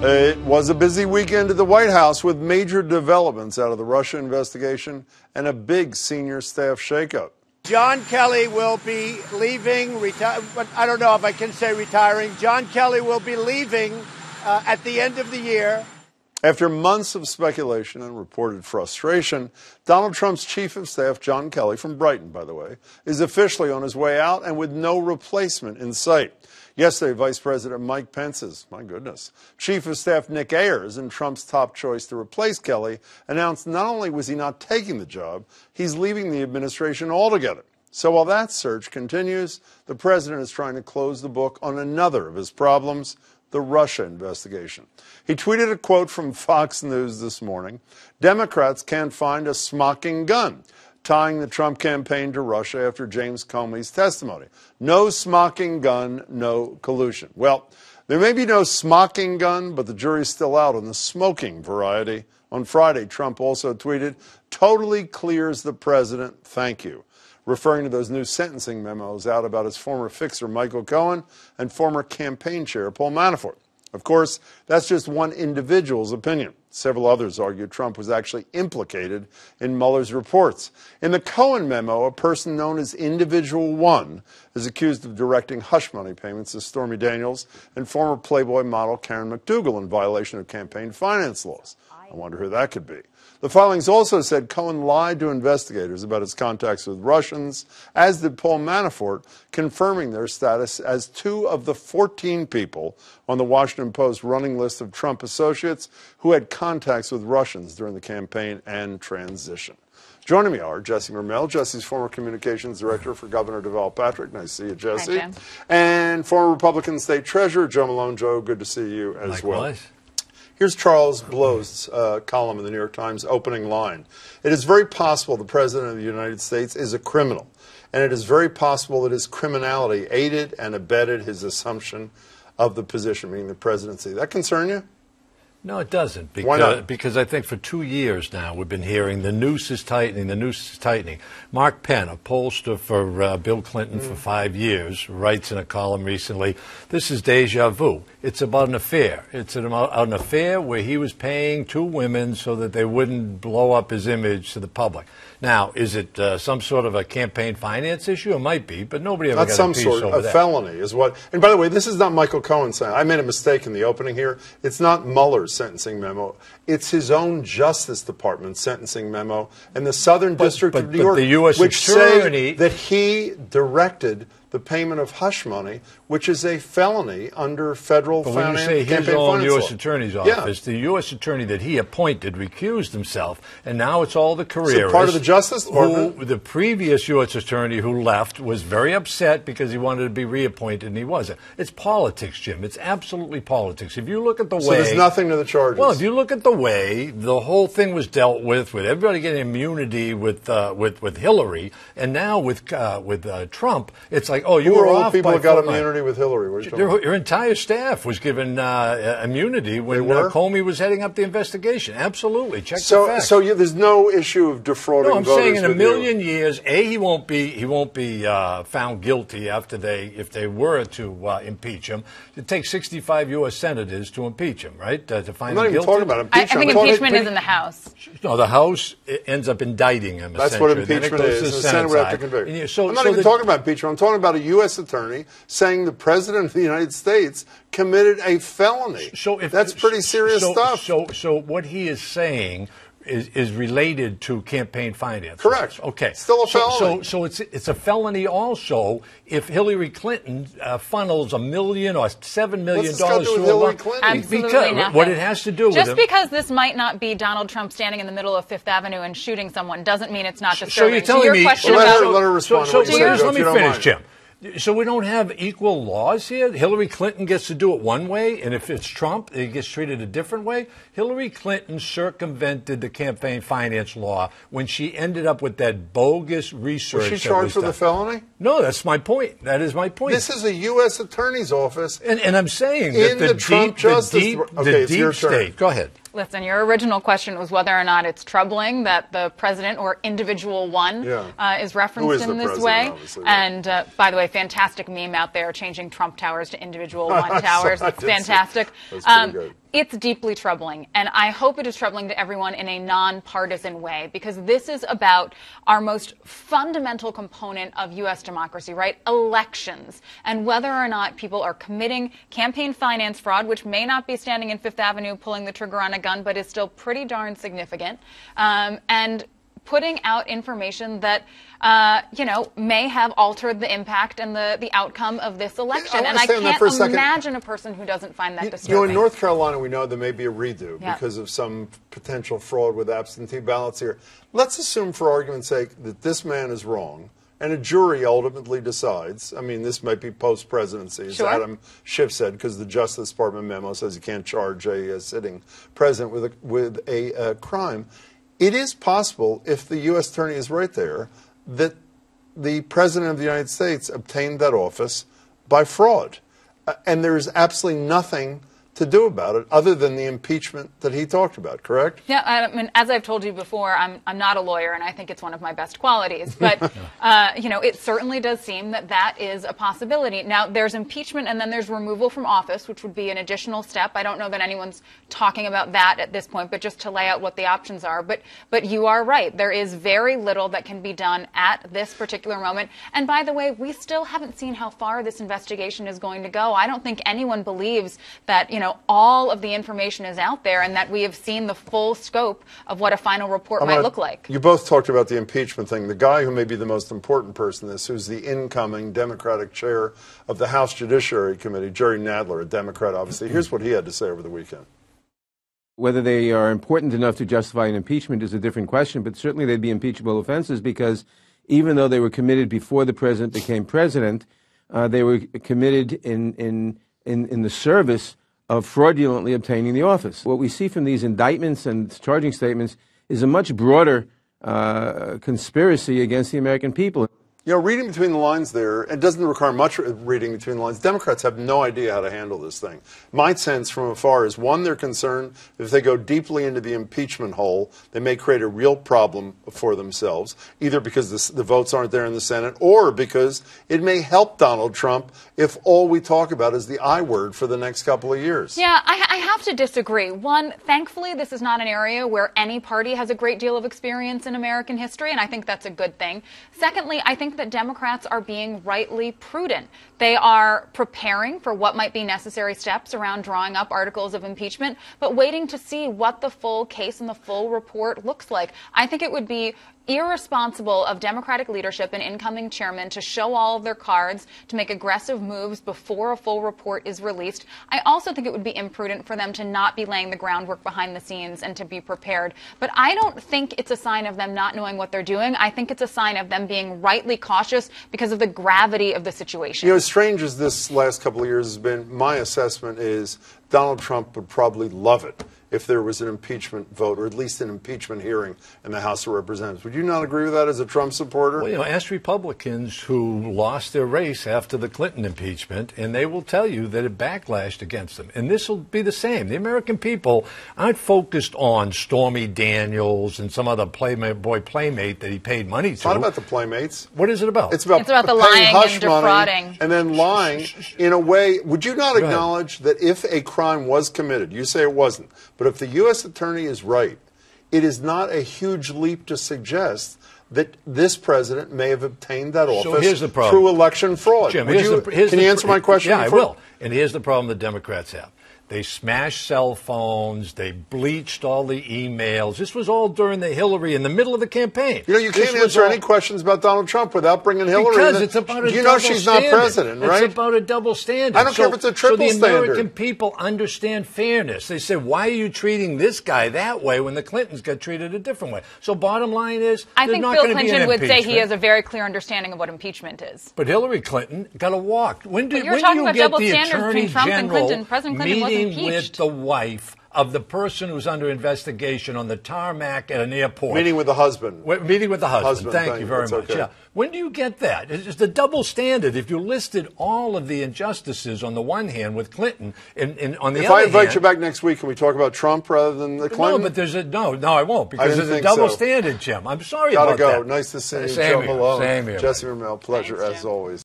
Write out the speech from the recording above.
It was a busy weekend at the White House with major developments out of the Russia investigation and a big senior staff shakeup. John Kelly will be leaving, but I don't know if I can say retiring. John Kelly will be leaving at the end of the year. After months of speculation and reported frustration, Donald Trump's chief of staff, John Kelly, from Brighton, by the way, is officially on his way out and with no replacement in sight. Yesterday, Vice President Mike Pence's, my goodness, Chief of Staff Nick Ayers, and Trump's top choice to replace Kelly, announced not only was he not taking the job, he's leaving the administration altogether. So while that search continues, the president is trying to close the book on another of his problems, the Russia investigation. He tweeted a quote from Fox News this morning: "Democrats can't find a smoking gun," tying the Trump campaign to Russia after James Comey's testimony. No smoking gun, no collusion. Well, there may be no smoking gun, but the jury's still out on the smoking variety. On Friday, Trump also tweeted, "Totally clears the president, thank you," referring to those new sentencing memos out about his former fixer Michael Cohen and former campaign chair Paul Manafort. Of course, that's just one individual's opinion. Several others argue Trump was actually implicated in Mueller's reports. In the Cohen memo, a person known as Individual One is accused of directing hush money payments to Stormy Daniels and former Playboy model Karen McDougal in violation of campaign finance laws. I wonder who that could be. The filings also said Cohen lied to investigators about his contacts with Russians, as did Paul Manafort, confirming their status as two of the 14 people on the Washington Post running list of Trump associates who had contacts with Russians during the campaign and transition. Joining me are Jesse Mermell, Jesse's former communications director for Governor Deval Patrick. Nice to see you, Jesse. Hi, Jim. And former Republican State Treasurer Joe Malone. Joe, good to see you as well. Likewise. Here's Charles Blow's column in the New York Times, opening line. "It is very possible the President of the United States is a criminal, and it is very possible that his criminality aided and abetted his assumption of the position," meaning the presidency. That concern you? No, it doesn't. Why not? Because I think for 2 years now we've been hearing the noose is tightening, the noose is tightening. Mark Penn, a pollster for Bill Clinton for 5 years, writes in a column recently, "This is deja vu. It's about an affair. It's an affair where he was paying two women so that they wouldn't blow up his image to the public." Now, is it some sort of a campaign finance issue? It might be, but nobody ever got a piece over that. Not some sort of felony is what. And by the way, this is not Michael Cohen saying. I made a mistake in the opening here. It's not Mueller's sentencing memo. It's his own Justice Department sentencing memo in the Southern District of New York, the U.S. which Attorney say that he directed the payment of hush money, which is a felony under federal But when you campaign say his own finance U.S. law. Attorney's office, the U.S. Attorney that he appointed recused himself, and now it's all the careerists. So part of the Justice Department? The previous U.S. Attorney who left was very upset because he wanted to be reappointed, and he wasn't. It's politics, Jim. It's absolutely politics. If you look at the way... So there's nothing to the charges? Well, if you look at the way the whole thing was dealt with everybody getting immunity with Hillary, and now with Trump, it's like, oh, you were off. People got immunity with Hillary. Your entire staff was given immunity when Comey was heading up the investigation. Absolutely. Check the facts. So there's no issue of defrauding voters. No, I'm saying in a million years, he won't be found guilty if they were to impeach him. It takes 65 U.S. senators to impeach him, right? To find him guilty. I'm not even talking about impeachment. I think impeachment is in the House. No, the House ends up indicting him. That's what impeachment is. The Senate would have to convict. I'm not even talking about impeachment. I'm talking about a U.S. attorney saying the President of the United States committed a felony. That's pretty serious stuff. So what he is saying is related to campaign finance. Correct. Okay. Still a felony. So it's a felony also if Hillary Clinton funnels $1 million or $7 million What's this got to do with Hillary Clinton? Absolutely because nothing. What it has to do with just because this might not be Donald Trump standing in the middle of Fifth Avenue and shooting someone doesn't mean it's not disturbing. So you're telling me? Let her respond. Let me finish, Jim. So we don't have equal laws here? Hillary Clinton gets to do it one way, and if it's Trump, it gets treated a different way? Hillary Clinton circumvented the campaign finance law when she ended up with that bogus research. Was she charged with a felony? No, that's my point. That is my point. This is a U.S. Attorney's office. And I'm saying that the Trump deep state. Go ahead. Listen, your original question was whether or not it's troubling that the president or individual one is referenced in this way. And by the way, fantastic meme out there changing Trump towers to individual one towers. It's fantastic. It's deeply troubling, and I hope it is troubling to everyone in a nonpartisan way, because this is about our most fundamental component of U.S. democracy, right? Elections, and whether or not people are committing campaign finance fraud, which may not be standing in Fifth Avenue pulling the trigger on a gun, but is still pretty darn significant, and putting out information that, may have altered the impact and the outcome of this election. And I can't imagine a person who doesn't find that disturbing. In North Carolina, we know there may be a redo because of some potential fraud with absentee ballots here. Let's assume, for argument's sake, that this man is wrong, and a jury ultimately decides. I mean, this might be post-presidency, as Adam Schiff said, because the Justice Department memo says you can't charge a sitting president with a crime. It is possible, if the U.S. attorney is right there, that the President of the United States obtained that office by fraud. And there is absolutely nothing to do about it other than the impeachment that he talked about, correct? Yeah, I mean, as I've told you before, I'm not a lawyer, and I think it's one of my best qualities. But, it certainly does seem that that is a possibility. Now, there's impeachment, and then there's removal from office, which would be an additional step. I don't know that anyone's talking about that at this point, but just to lay out what the options are. But you are right. There is very little that can be done at this particular moment. And by the way, we still haven't seen how far this investigation is going to go. I don't think anyone believes that, all of the information is out there and that we have seen the full scope of what a final report might look like. You both talked about the impeachment thing. The guy who may be the most important person in this, who's the incoming Democratic chair of the House Judiciary Committee, Jerry Nadler, a Democrat, obviously. Here's what he had to say over the weekend. Whether they are important enough to justify an impeachment is a different question, but certainly they'd be impeachable offenses because even though they were committed before the president became president, they were committed in the service of fraudulently obtaining the office. What we see from these indictments and charging statements is a much broader conspiracy against the American people. Reading between the lines there, it doesn't require much reading between the lines. Democrats have no idea how to handle this thing. My sense from afar is, one, they're concerned if they go deeply into the impeachment hole, they may create a real problem for themselves, either because the votes aren't there in the Senate or because it may help Donald Trump if all we talk about is the I word for the next couple of years. Yeah, I have to disagree. One, thankfully, this is not an area where any party has a great deal of experience in American history, and I think that's a good thing. Secondly, I think that Democrats are being rightly prudent. They are preparing for what might be necessary steps around drawing up articles of impeachment, but waiting to see what the full case and the full report looks like. I think it would be irresponsible of Democratic leadership and incoming chairmen to show all of their cards, to make aggressive moves before a full report is released. I also think it would be imprudent for them to not be laying the groundwork behind the scenes and to be prepared. But I don't think it's a sign of them not knowing what they're doing. I think it's a sign of them being rightly cautious because of the gravity of the situation. As strange as this last couple of years has been, my assessment is Donald Trump would probably love it if there was an impeachment vote, or at least an impeachment hearing in the House of Representatives. Would you not agree with that as a Trump supporter? Well, ask Republicans who lost their race after the Clinton impeachment, and they will tell you that it backlashed against them. And this will be the same. The American people aren't focused on Stormy Daniels and some other playmate that he paid money to. It's not about the playmates. What is it about? It's about the lying and defrauding. And then lying in a way. Would you not acknowledge that if a crime was committed, you say it wasn't, but if the U.S. attorney is right, it is not a huge leap to suggest that this president may have obtained that office through election fraud. Jim, can you answer my question? Yeah, I will. And here's the problem the Democrats have. They smashed cell phones. They bleached all the emails. This was all during the Hillary, in the middle of the campaign. You can't answer any questions about Donald Trump without bringing Hillary. Because it's about a double standard. She's not president, right? It's about a double standard. I don't care if it's a triple standard. So the American people understand fairness. They say, why are you treating this guy that way when the Clintons got treated a different way? So bottom line is, I think Bill Clinton would say he has a very clear understanding of what impeachment is. But Hillary Clinton got a walk. When do you get double the standards Attorney between Trump and General Clinton. President Clinton wasn't impeached. With the wife of the person who's under investigation on the tarmac at an airport? Meeting with the husband. Meeting with the husband. Thank you very much. Okay. Yeah. When do you get that? It's the double standard. If you listed all of the injustices on the one hand with Clinton, and on the other hand... If I invite you back next week, can we talk about Trump rather than the Clinton? No, but there's no, I won't, because there's a double standard, Jim. I'm sorry about that. Gotta go. Nice to see you, Joe Malone. Same here. Jesse Mermell, pleasure as always.